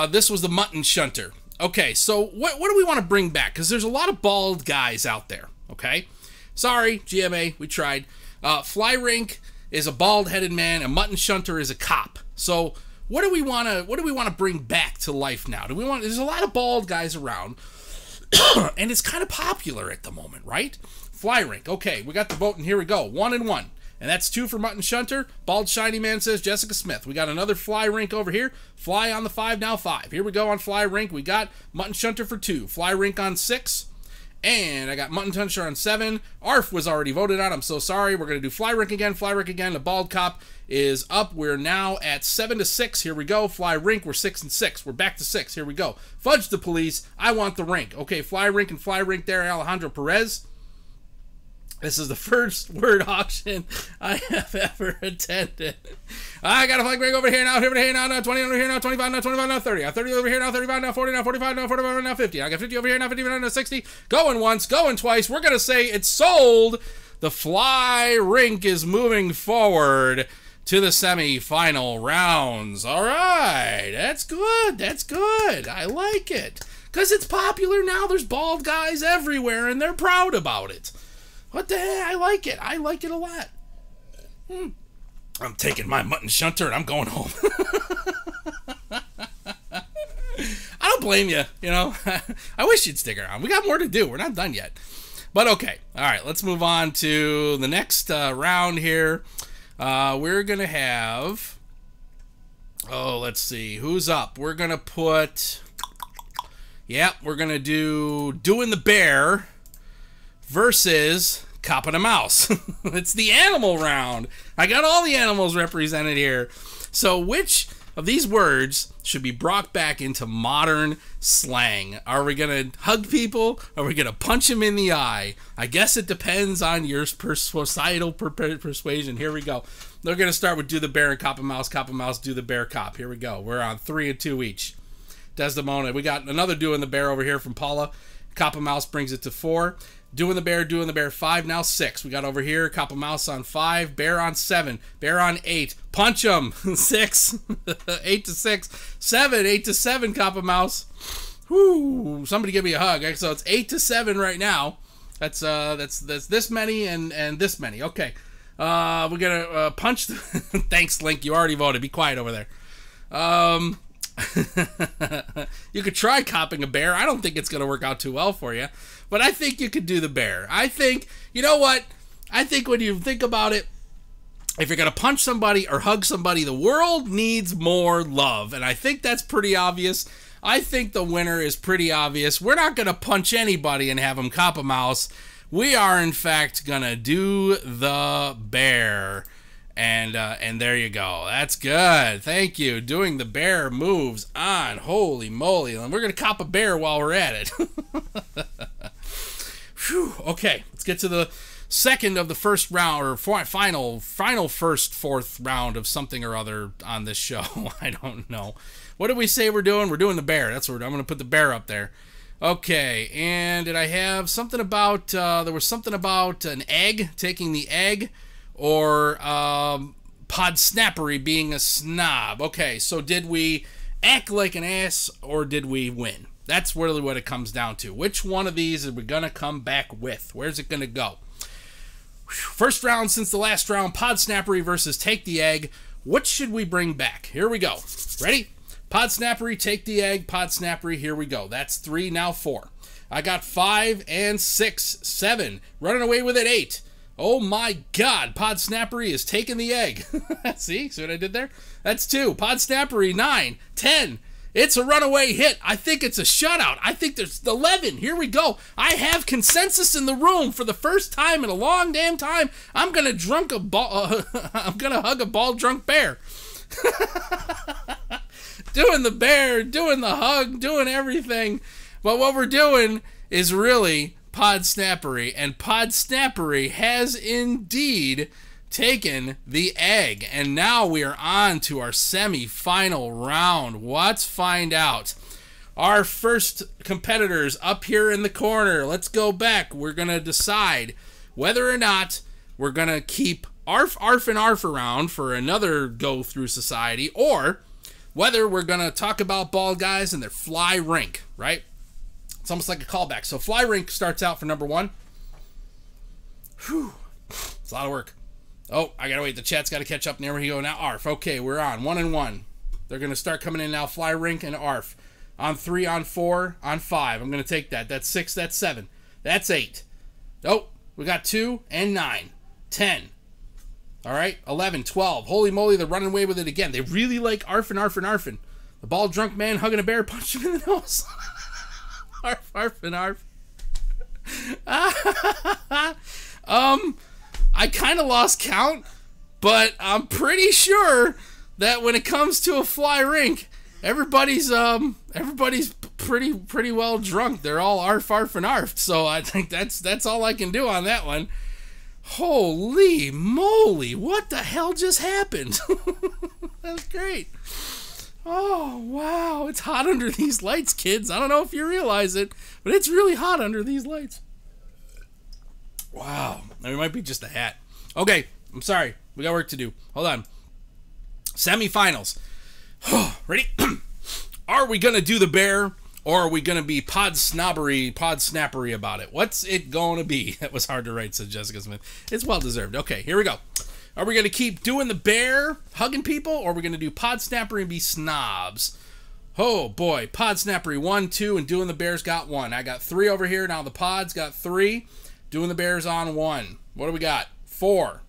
This was the Mutton Shunter. Okay, so what do we want to bring back? Because there's a lot of bald guys out there, okay? Sorry, GMA, we tried. Fly Rink is a bald-headed man, and Mutton Shunter is a cop. So... What do we want to bring back to life now? There's a lot of bald guys around, and it's kind of popular at the moment, right? Fly Rink. Okay, we got the vote, and here we go. 1 and 1. And that's 2 for Mutton Shunter. Bald Shiny Man says Jessica Smith. We got another Fly Rink over here. Fly on the 5, now 5. Here we go on Fly Rink. We got Mutton Shunter for 2. Fly Rink on 6. And I got Mutton Shunter on 7. Arf was already voted on. I'm so sorry. We're going to do Fly Rink again. Fly Rink again. The bald cop is up. We're now at 7-6. Here we go. Fly Rink. We're 6-6. We're back to 6. Here we go. Fudge the police. I want the rink. Okay, Fly Rink and Fly Rink there. Alejandro Perez. This is the first word auction I have ever attended. I got a flag break over here now, over here now, 20 over here now, 25 now, 25 now, 30. I got 30 over here now, 35 now, 40 now, 45 now, 45 now, 50. I got 50 over here now, 50 now, 60. Going once, going twice. We're going to say it's sold. The Fly Rink is moving forward to the semi-final rounds. All right. That's good. That's good. I like it. Because it's popular now. There's bald guys everywhere, and they're proud about it. What the heck? I like it. I like it a lot. I'm taking my Mutton Shunter and I'm going home. I don't blame you, you know. I wish you'd stick around. We got more to do. We're not done yet. But okay. All right, let's move on to the next round here. We're going to have Oh, let's see. Who's up? We're going to put... Yep, we're going to do Doing the Bear versus Cop and a Mouse. It's the animal round. I got all the animals represented here. So which of these words should be brought back into modern slang? Are we going to hug people? Are we going to punch them in the eye? I guess it depends on your societal persuasion. Here we go. They're going to start with Do the Bear and Cop and Mouse, Do the Bear, Cop. Here we go. We're on 3 and 2 each. Desdemona. We got another Doing the Bear over here from Paula. Cop and Mouse brings it to 4. Doing the Bear, 5, now 6. We got over here, Cop and Mouse on 5, Bear on 7, Bear on 8. Punch them. 6, 8 to 6, 7, 8 to 7, Cop and Mouse. Whoo, somebody give me a hug. So it's 8 to 7 right now. That's this many and this many. Okay. We're gonna punch the thanks, Link. You already voted. Be quiet over there. You could try copping a bear. I don't think it's going to work out too well for you, but I think you could do the bear. I think, you know what? I think when you think about it, if you're going to punch somebody or hug somebody, the world needs more love, and I think that's pretty obvious. I think the winner is pretty obvious. We're not going to punch anybody and have them cop a mouse. We are, in fact, going to do the bear. And there you go. That's good. Thank you. Doing the bear moves on. Holy moly. And we're going to cop a bear while we're at it. Whew. Okay, let's get to the second of the first round, or final fourth round of something or other on this show. I don't know. What did we say we're doing? We're doing the bear. That's what I'm going to put the bear up there. Okay, and did I have something about, there was something about an egg, taking the egg, or Podsnappery being a snob. Okay, so did we act like an ass, or did we win? That's really what it comes down to. Which one of these are we going to come back with? Where's it going to go? First round since the last round, Podsnappery versus Take the Egg. What should we bring back? Here we go. Ready? Podsnappery, Take the Egg, Podsnappery, here we go. That's 3, now 4. I got 5 and 6, 7. Running away with it, 8. Oh my God, Podsnappery is taking the egg. See what I did there? That's 2. Podsnappery, 9, 10. It's a runaway hit. I think it's a shutout. I think there's 11. Here we go. I have consensus in the room for the first time in a long damn time. I'm gonna I'm gonna hug a bald drunk bear. Doing the bear, doing the hug, doing everything. But what we're doing is really Podsnappery, and Podsnappery has indeed taken the egg. And now we are on to our semi-final round. Let's find out. Our first competitors up here in the corner. Let's go back. We're going to decide whether or not we're going to keep Arf, Arf, and Arf around for another go through society, or whether we're going to talk about bald guys and their fly rink, right? It's almost like a callback. So fly rink starts out for number 1. Whew. It's a lot of work. Oh, I gotta wait. The chat's got to catch up. And there we go. Now Arf. Okay, we're on 1 and 1. They're going to start coming in now. Fly rink and Arf. On 3, on 4, on 5. I'm going to take that. That's 6, that's 7. That's 8. Oh, we got 2 and 9. 10. All right, 11, 12. Holy moly, they're running away with it again. They really like Arfin, Arfin, Arfin. The bald drunk man hugging a bear, punched him in the nose. Arf, Arfin, Arf. I kind of lost count, but I'm pretty sure that when it comes to a fly rink, everybody's pretty well drunk. They're all Arf, Arf, and Arf. So I think that's all I can do on that one. Holy moly, what the hell just happened? That's great. Oh, wow. It's hot under these lights, kids. I don't know if you realize it, but it's really hot under these lights. Wow. It might be just a hat. Okay, I'm sorry. We got work to do. Hold on. Semifinals. Ready? Are we going to do the bear, or are we going to be Podsnappery about it? What's it going to be? That was hard to write, said Jessica Smith. It's well-deserved. Okay, here we go. Are we going to keep doing the bear, hugging people, or are we going to do Podsnappery and be snobs? Oh, boy. Podsnappery, 1, 2, and doing the bears got 1. I got 3 over here. Now the pods got 3. Doing the bears on 1. What do we got? 4.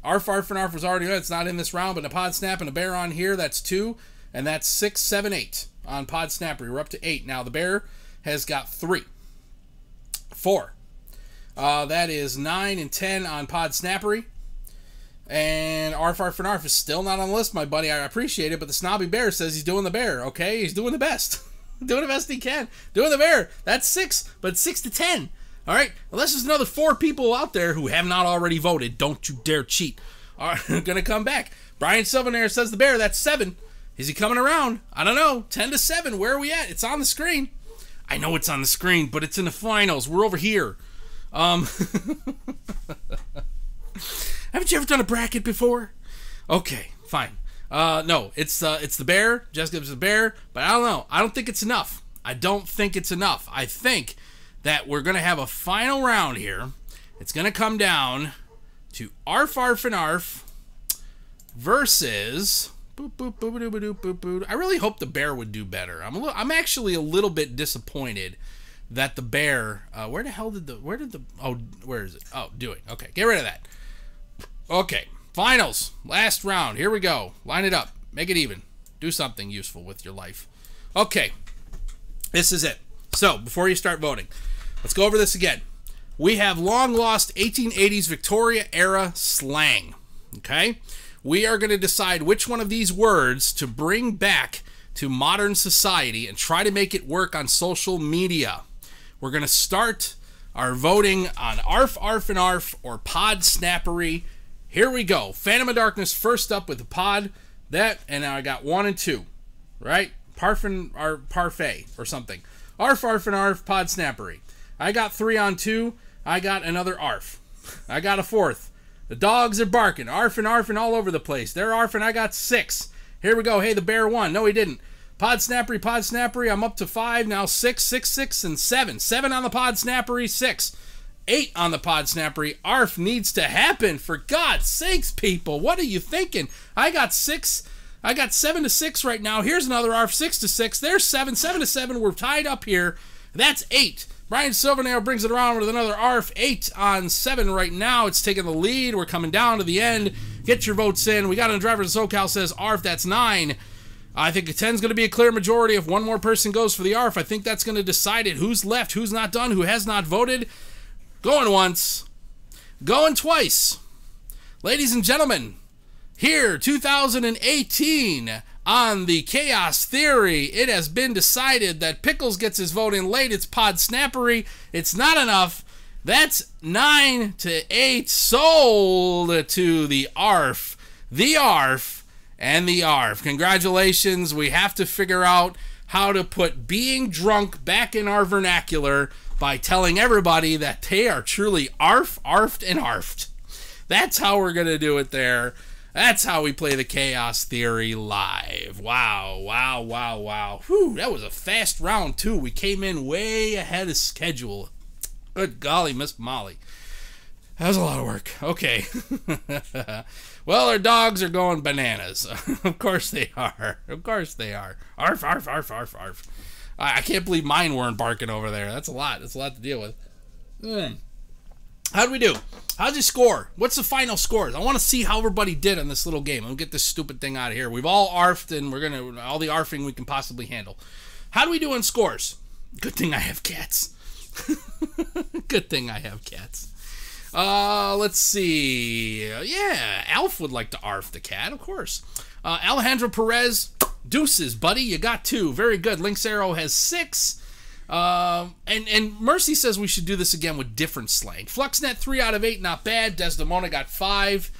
Arf, Arf, and Arf was already good. It's not in this round, but a Pod Snap and a bear on here, that's 2. And that's 6, 7, 8 on Pod Snappery. We're up to 8. Now, the bear has got 3. 4. That is 9 and 10 on Pod Snappery. And Arf, Arf, and Arf is still not on the list, my buddy. I appreciate it, but the snobby bear says he's doing the bear, okay? He's doing the best. Doing the best he can. Doing the bear. That's 6, but 6 to 10. All right? Unless there's another 4 people out there who have not already voted. Don't you dare cheat. All right, going to come back. Brian Silvernair says the bear. That's 7. Is he coming around? I don't know. 10 to 7. Where are we at? It's on the screen. I know it's on the screen, but it's in the finals. We're over here. Haven't you ever done a bracket before? Okay, fine. No, it's the bear. Jessica gives the bear, but I don't know. I don't think it's enough. I don't think it's enough. I think that we're going to have a final round here. It's going to come down to Arf, Arf, and Arf versus... Boop, boop, boop, boop, boop, boop, boop. I really hope the bear would do better. I'm actually a little bit disappointed that the bear... where is it? Oh, doing. Okay, get rid of that. Okay, finals. Last round. Here we go. Line it up. Make it even. Do something useful with your life. Okay, this is it. So, before you start voting, let's go over this again. We have long-lost 1880s Victoria-era slang. Okay? We are going to decide which one of these words to bring back to modern society and try to make it work on social media. We're going to start our voting on Arf, Arf, and Arf or Pod Snappery. Here we go. Phantom of Darkness first up with the pod. That, and now I got 1 and 2. Right? Parfin or Parfait or something. Arf, Arf, and Arf, Pod Snappery. I got 3 on 2. I got another Arf. I got a 4th. The dogs are barking. Arfing, arfing all over the place. They're arfing. I got 6. Here we go. Hey, the bear won. No, he didn't. Pod Snappery. I'm up to 5. Now 6, 6, 6, and 7. 7 on the Pod Snappery. 6. 8 on the Pod Snappery. Arf needs to happen. For God's sakes, people. What are you thinking? I got 6. I got 7 to 6 right now. Here's another Arf. 6 to 6. There's 7. 7 to 7. We're tied up here. That's 8. Brian Silvernail brings it around with another Arf. 8 on 7 right now. It's taking the lead. We're coming down to the end. Get your votes in. We got on Drivers of SoCal says Arf. That's 9. I think a 10 is going to be a clear majority. If one more person goes for the Arf, I think that's going to decide it. Who's left, who's not done, who has not voted. Going once. Going twice. Ladies and gentlemen, here, 2018... on the Chaos Theory, it has been decided that Pickles gets his vote in late. It's Pod Snappery. It's not enough. That's 9 to 8 sold to the Arf. The Arf and the Arf. Congratulations. We have to figure out how to put being drunk back in our vernacular by telling everybody that they are truly Arf, Arfed, and Arfed. That's how we're going to do it there. That's how we play the Chaos Theory live. Wow, wow, wow, wow. Whew, that was a fast round, too. We came in way ahead of schedule. Good golly, Miss Molly. That was a lot of work. Okay. Well, our dogs are going bananas. Of course they are. Of course they are. Arf, arf, arf, arf, arf. I can't believe mine weren't barking over there. That's a lot. That's a lot to deal with. How'd we do? How'd you score? What's the final scores? I want to see how everybody did on this little game. I'll get this stupid thing out of here. We've all arfed, and we're going to all the arfing we can possibly handle. How do we do on scores? Good thing I have cats. Good thing I have cats. Let's see. Yeah, Alf would like to arf the cat, of course. Alejandro Perez, deuces, buddy. You got 2. Very good. Lynx Arrow has 6. And Mercy says we should do this again with different slang. Fluxnet 3 out of 8, not bad. Desdemona got 5.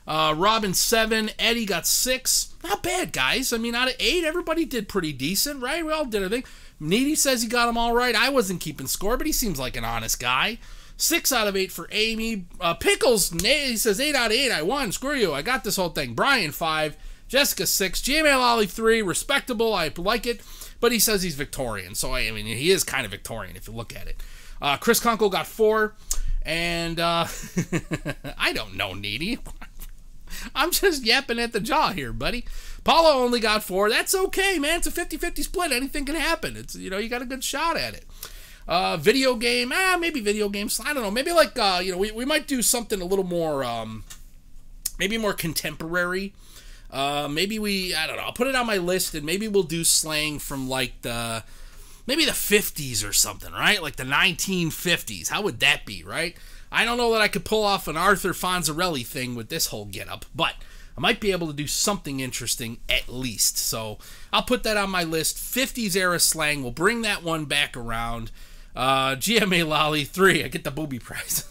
Robin 7. Eddie got 6. Not bad, guys. I mean, out of 8, everybody did pretty decent, right? We all did everything. Needy says he got them all right. I wasn't keeping score, but he seems like an honest guy. 6 out of 8 for Amy. Pickles, he says 8 out of 8. I won. Screw you. I got this whole thing. Brian 5. Jessica 6. GML Ollie 3. Respectable. I like it. But he says he's Victorian, so I mean, he is kind of Victorian if you look at it. Chris Kunkel got 4, and I don't know, Needy. I'm just yapping at the jaw here, buddy. Paulo only got 4. That's okay, man. It's a 50-50 split. Anything can happen. It's, you know, you got a good shot at it. Video game, maybe video games. I don't know. Maybe like, you know, we might do something a little more maybe more contemporary. Maybe I don't know, I'll put it on my list, and maybe we'll do slang from like maybe the 50s or something, right? Like the 1950s. How would that be, right? I don't know that I could pull off an Arthur Fonzarelli thing with this whole getup, but I might be able to do something interesting at least. So I'll put that on my list. 50s era slang. We'll bring that one back around. GMA Lolly 3. I get the booby prize.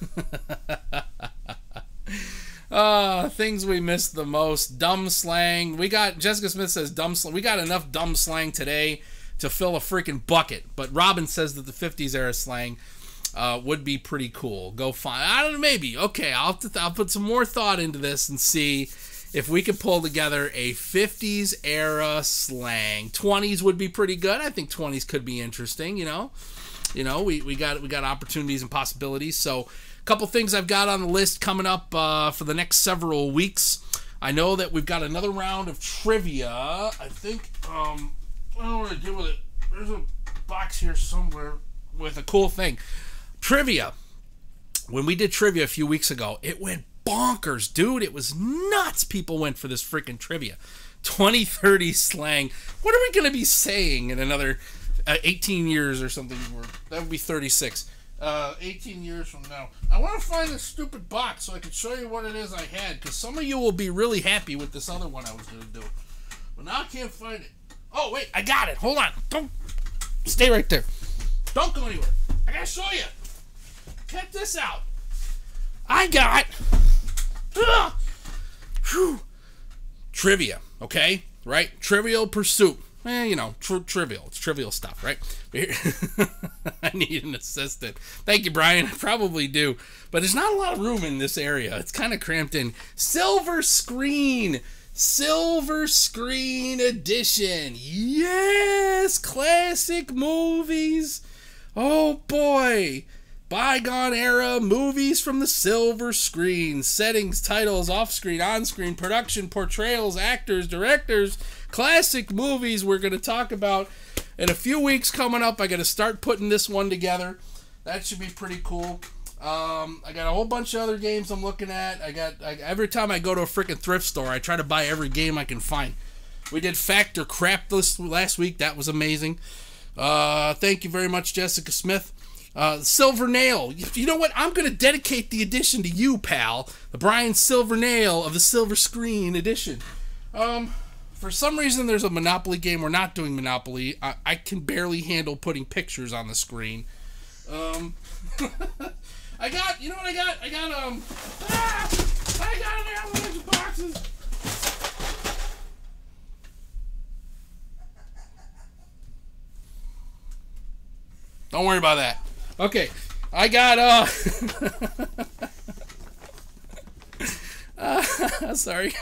Things we missed the most. Dumb slang. Jessica Smith says dumb slang. We got enough dumb slang today to fill a freaking bucket. But Robin says that the 50s era slang would be pretty cool. Go find. I don't know. Maybe. Okay. I'll put some more thought into this and see if we could pull together a 50s era slang. 20s would be pretty good. I think 20s could be interesting. We got opportunities and possibilities. So a couple things I've got on the list coming up for the next several weeks. I know that we've got another round of trivia. I think I don't know what to do with it. There's a box here somewhere with a cool thing. Trivia. When we did trivia a few weeks ago, it went bonkers, dude. It was nuts. People went for this freaking trivia. 2030 slang. What are we going to be saying in another 18 years or something? That would be 36. 18 years from now. I want to find this stupid box so I can show you what it is I had, because some of you will be really happy with this other one I was going to do. But now I can't find it. Oh, wait. I got it. Hold on. Don't stay right there. Don't go anywhere. I got to show you. Check this out. I got trivia, okay? Right? Trivial Pursuit. Trivial. It's trivial stuff, right? I need an assistant. Thank you, Brian. I probably do. But there's not a lot of room in this area. It's kind of cramped in. Silver Screen. Silver Screen Edition. Yes! Classic movies. Oh, boy. Bygone era movies from the silver screen. Settings, titles, off-screen, on-screen, production, portrayals, actors, directors. Classic movies we're going to talk about in a few weeks coming up. I got to start putting this one together. That should be pretty cool. I got a whole bunch of other games I'm looking at. Every time I go to a freaking thrift store, I try to buy every game I can find. We did Fact or Crap last week. That was amazing. Thank you very much, Jessica Smith. Silver Nail. You know what? I'm going to dedicate the edition to you, pal. The Brian Silver Nail of the Silver Screen Edition. For some reason, there's a Monopoly game. We're not doing Monopoly. I can barely handle putting pictures on the screen. I got an avalanche of boxes. Don't worry about that. Okay, I got, sorry.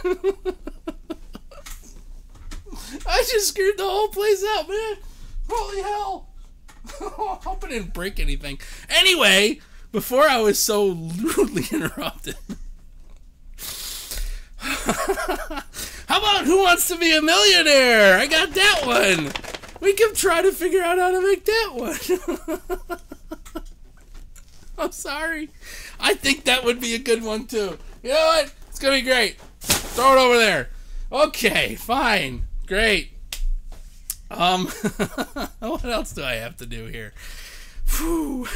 I just screwed the whole place out, man. Holy hell. I hope I didn't break anything. Anyway, before I was so rudely interrupted. How about Who Wants to Be a Millionaire? I got that one. We can try to figure out how to make that one. I'm sorry. I think that would be a good one, too. You know what? It's going to be great. Throw it over there. Okay, fine. Great. What else do I have to do here? Whew.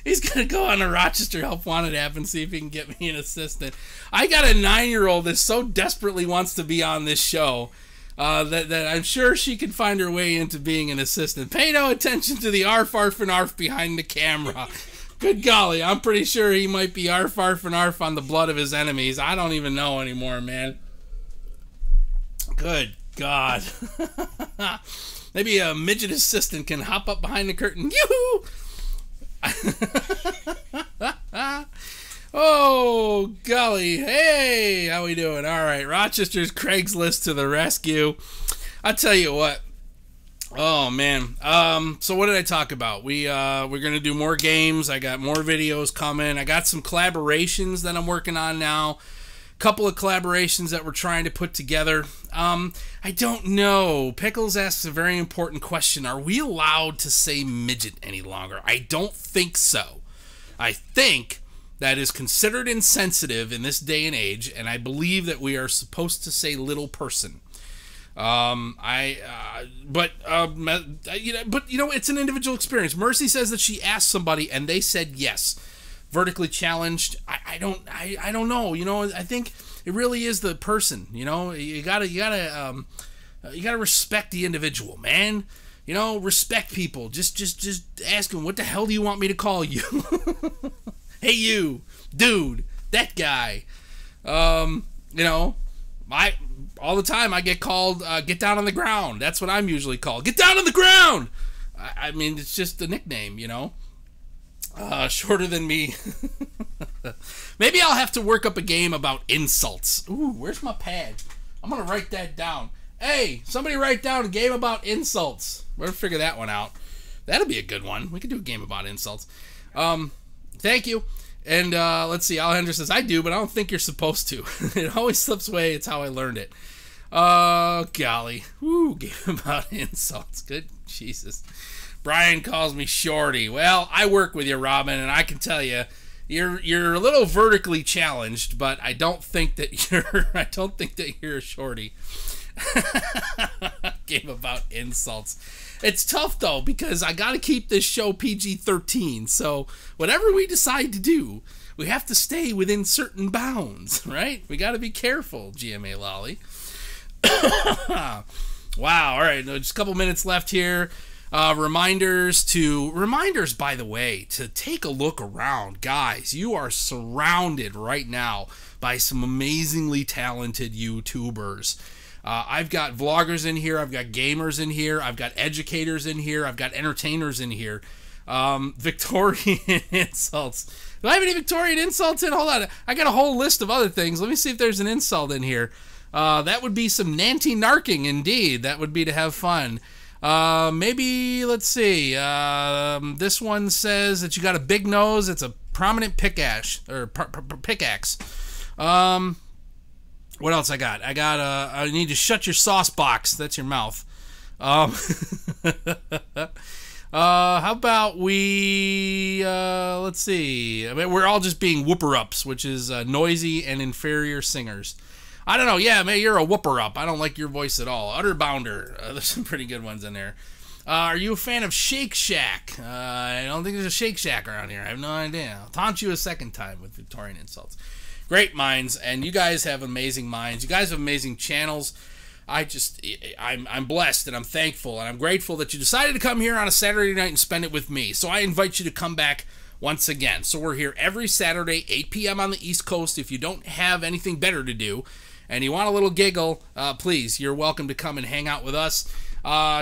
He's going to go on a Rochester Help Wanted app and see if he can get me an assistant. I got a 9-year-old that so desperately wants to be on this show that I'm sure she can find her way into being an assistant. Pay no attention to the arf, arf, and arf behind the camera. Good golly, I'm pretty sure he might be arf, arf, and arf on the blood of his enemies. I don't even know anymore, man. Good God. Maybe a midget assistant can hop up behind the curtain. Yoo-hoo! Oh, golly. Hey, how we doing? All right, Rochester's Craigslist to the rescue. I'll tell you what. Oh, man. So what did I talk about? We're going to do more games. I got more videos coming. I got some collaborations that I'm working on now. Couple of collaborations that we're trying to put together. I don't know. Pickles asks a very important question. Are we allowed to say midget any longer? I don't think so. I think that is considered insensitive in this day and age, and I believe that we are supposed to say little person. But it's an individual experience. Mercy says that she asked somebody and they said yes. Vertically challenged. I don't know. I think it really is the person. You gotta respect the individual, man. Respect people. Just ask them, what the hell do you want me to call you? Hey, you, dude, that guy. All the time I get called, get down on the ground. That's what I'm usually called. Get down on the ground! I mean, it's just a nickname, Shorter than me. Maybe I'll have to work up a game about insults. Ooh, where's my pad? I'm going to write that down. Hey, somebody write down a game about insults. We're going to figure that one out. That'll be a good one. We could do a game about insults. Thank you. And let's see, Alejandro says, I do, but I don't think you're supposed to. It always slips away. It's how I learned it. Golly. Woo, game about insults. Good Jesus. Brian calls me Shorty. Well, I work with you, Robin, and I can tell you, you're a little vertically challenged, but I don't think that you're a Shorty. Game about insults. It's tough, though, because I got to keep this show PG-13, so whatever we decide to do, we have to stay within certain bounds, right? We got to be careful, GMA Lolly. Wow, all right, just a couple minutes left here. Reminders, by the way, to take a look around. Guys, you are surrounded right now by some amazingly talented YouTubers. I've got vloggers in here, I've got gamers in here, I've got educators in here, I've got entertainers in here. Victorian insults. Do I have any Victorian insults in? Hold on. I got a whole list of other things. Let me see if there's an insult in here. That would be some nanty narking indeed. That would be to have fun. Maybe, let's see. This one says that you got a big nose. It's a prominent pickaxe. What else I got? I need to shut your sauce box. That's your mouth. How about we, let's see. I mean, we're all just being whooper-ups, which is noisy and inferior singers. I don't know. Yeah, man, you're a whooper-up. I don't like your voice at all. Utter bounder. There's some pretty good ones in there. Are you a fan of Shake Shack? I don't think there's a Shake Shack around here. I have no idea. I'll taunt you a second time with Victorian insults. Great minds, and you guys have amazing minds. You guys have amazing channels. I'm blessed, and I'm thankful, and I'm grateful that you decided to come here on a Saturday night and spend it with me. So I invite you to come back once again. So we're here every Saturday, 8 p.m. on the East Coast. If you don't have anything better to do, and you want a little giggle, please, you're welcome to come and hang out with us.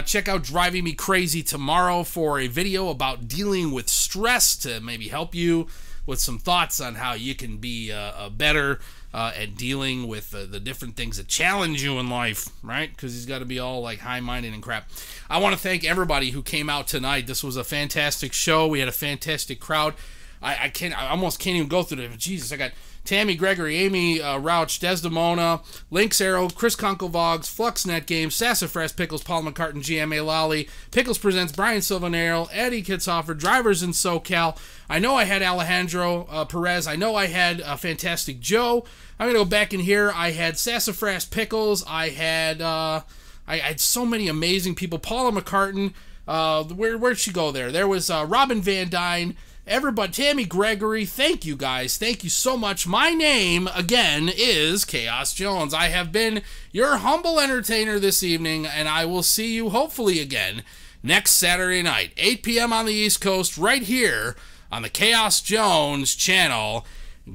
Check out Driving Me Crazy tomorrow for a video about dealing with stress to maybe help you with some thoughts on how you can be better at dealing with the different things that challenge you in life, right? Because he's got to be all like high-minded and crap. I want to thank everybody who came out tonight. This was a fantastic show. We had a fantastic crowd. I almost can't even go through it. Jesus, I got Tammy Gregory, Amy Rauch, Desdemona, Lynx Arrow, Chris Kunkelvogs, Fluxnet Games, Sassafras Pickles, Paul McCartan, GMA Lolly, Pickles Presents, Brian Silvanero, Eddie Kitzhofer, Drivers in SoCal. I know I had Alejandro Perez. I know I had Fantastic Joe. I'm going to go back in here. I had Sassafras Pickles. I had so many amazing people. Paula McCartan. Where'd she go there? There was Robin Van Dyne. Everybody, Tammy Gregory, thank you guys. Thank you so much. My name, again, is Chaos Jones. I have been your humble entertainer this evening, and I will see you hopefully again next Saturday night, 8 p.m. on the East Coast, right here on the Chaos Jones channel.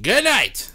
Good night.